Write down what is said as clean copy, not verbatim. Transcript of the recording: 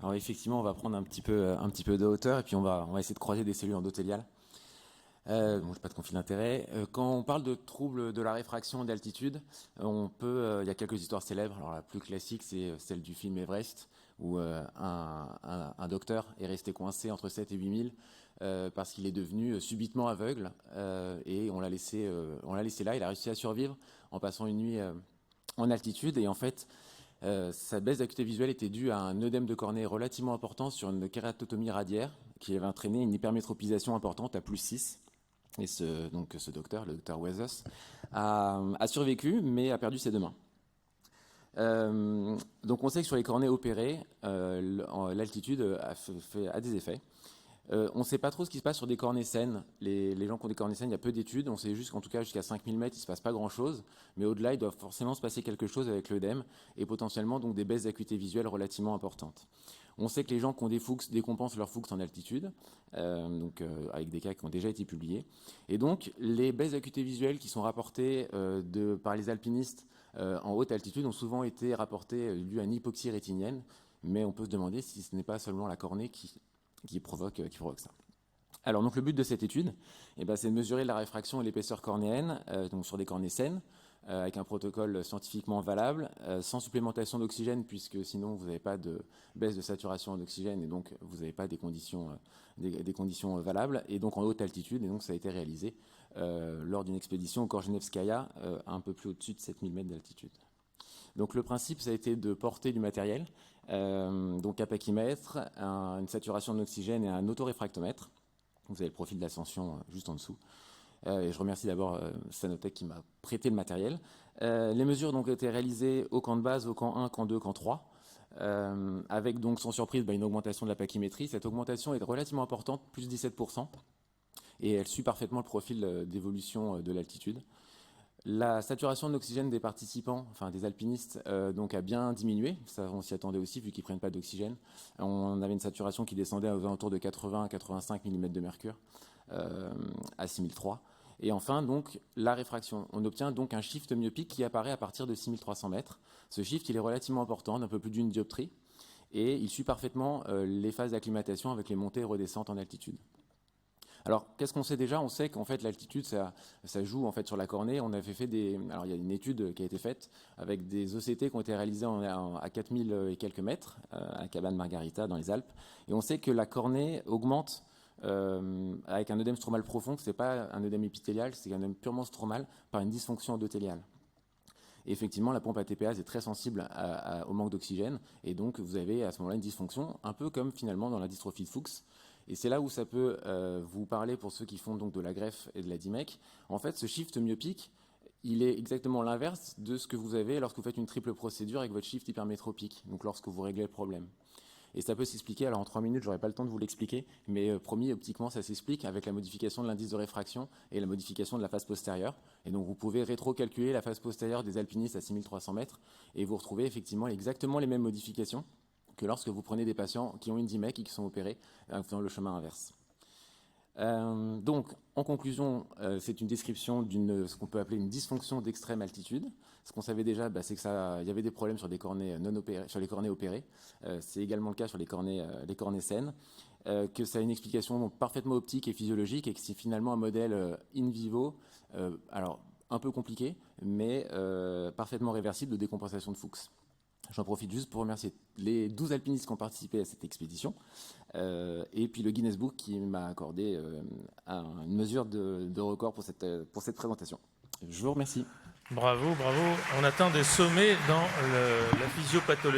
Alors effectivement, on va prendre un petit peu de hauteur et puis on va essayer de croiser des cellules endothéliales. Bon, j'ai pas de conflit d'intérêt. Quand on parle de troubles de la réfraction d'altitude, il y a quelques histoires célèbres. Alors la plus classique, c'est celle du film Everest, où un docteur est resté coincé entre 7 et 8 000 parce qu'il est devenu subitement aveugle et on l'a laissé là. Il a réussi à survivre en passant une nuit en altitude et en fait, sa baisse d'acuité visuelle était due à un œdème de cornée relativement important sur une kératotomie radiaire qui avait entraîné une hypermétropisation importante à +6. Et ce docteur, le docteur Wezos, a survécu, mais a perdu ses deux mains. Donc on sait que sur les cornées opérées, l'altitude a des effets. On ne sait pas trop ce qui se passe sur des cornées saines. Les gens qui ont des cornées saines, il y a peu d'études. On sait juste qu'en tout cas, jusqu'à 5000 mètres, il ne se passe pas grand-chose. Mais au-delà, il doit forcément se passer quelque chose avec l'œdème et potentiellement donc, des baisses d'acuité visuelle relativement importantes. On sait que les gens qui ont des Fuchs décompensent leurs Fuchs en altitude, avec des cas qui ont déjà été publiés. Et donc, les baisses d'acuité visuelle qui sont rapportées par les alpinistes en haute altitude ont souvent été rapportées dues à une hypoxie rétinienne. Mais on peut se demander si ce n'est pas seulement la cornée qui provoque ça. Alors donc le but de cette étude, c'est de mesurer la réfraction et l'épaisseur cornéenne donc sur des cornées saines, avec un protocole scientifiquement valable, sans supplémentation d'oxygène, puisque sinon vous n'avez pas de baisse de saturation d'oxygène et donc vous n'avez pas des conditions valables, et donc en haute altitude, et donc ça a été réalisé lors d'une expédition au Korzenevskaya, un peu plus au-dessus de 7000 mètres d'altitude. Donc le principe, ça a été de porter du matériel, donc un pachymètre, une saturation d'oxygène et un autoréfractomètre. Vous avez le profil d'ascension juste en dessous. Et je remercie d'abord Sanotech qui m'a prêté le matériel. Les mesures donc, ont été réalisées au camp de base, au camp 1, camp 2, camp 3, avec donc sans surprise une augmentation de la pachymétrie. Cette augmentation est relativement importante, plus 17%, et elle suit parfaitement le profil d'évolution de l'altitude. La saturation d'oxygène des participants, enfin des alpinistes, donc a bien diminué. Ça, on s'y attendait aussi vu qu'ils ne prennent pas d'oxygène. On avait une saturation qui descendait aux alentours de 80 à 85 mm de mercure à 6003. Et enfin, donc, la réfraction. On obtient donc un shift myopique qui apparaît à partir de 6300 mètres. Ce shift, il est relativement important, d'un peu plus d'une dioptrie, et il suit parfaitement les phases d'acclimatation avec les montées et redescentes en altitude. Alors, qu'est-ce qu'on sait déjà? On sait qu'en fait, l'altitude, ça joue en fait sur la cornée. On avait fait alors, il y a une étude qui a été faite avec des OCT qui ont été réalisés à 4000 et quelques mètres, à Cabane Margarita, dans les Alpes. Et on sait que la cornée augmente avec un œdème stromal profond, que ce n'est pas un œdème épithélial, c'est un œdème purement stromal par une dysfonction endothéliale. Et effectivement, la pompe ATPase est très sensible au manque d'oxygène. Et donc, vous avez à ce moment-là une dysfonction, un peu comme finalement dans la dystrophie de Fuchs. Et c'est là où ça peut vous parler pour ceux qui font donc de la greffe et de la DIMEC. En fait, ce shift myopique, il est exactement l'inverse de ce que vous avez lorsque vous faites une triple procédure avec votre shift hypermétropique, donc lorsque vous réglez le problème. Et ça peut s'expliquer, alors en 3 minutes, je n'aurai pas le temps de vous l'expliquer, mais promis, optiquement, ça s'explique avec la modification de l'indice de réfraction et la modification de la face postérieure. Et donc, vous pouvez rétro-calculer la face postérieure des alpinistes à 6300 mètres et vous retrouvez effectivement exactement les mêmes modifications que lorsque vous prenez des patients qui ont une DIMEC et qui sont opérés en faisant le chemin inverse. Donc, en conclusion, c'est une description d'une ce qu'on peut appeler une dysfonction d'extrême altitude. Ce qu'on savait déjà, c'est qu'il y avait des problèmes sur, des cornées non opérées, sur les cornées opérées. C'est également le cas sur les cornées saines. Que ça a une explication parfaitement optique et physiologique et que c'est finalement un modèle in vivo, alors un peu compliqué, mais parfaitement réversible de décompensation de Fuchs. J'en profite juste pour remercier les 12 alpinistes qui ont participé à cette expédition et puis le Guinness Book qui m'a accordé une mesure de record pour cette présentation. Je vous remercie. Bravo, bravo. On atteint des sommets dans la physiopathologie.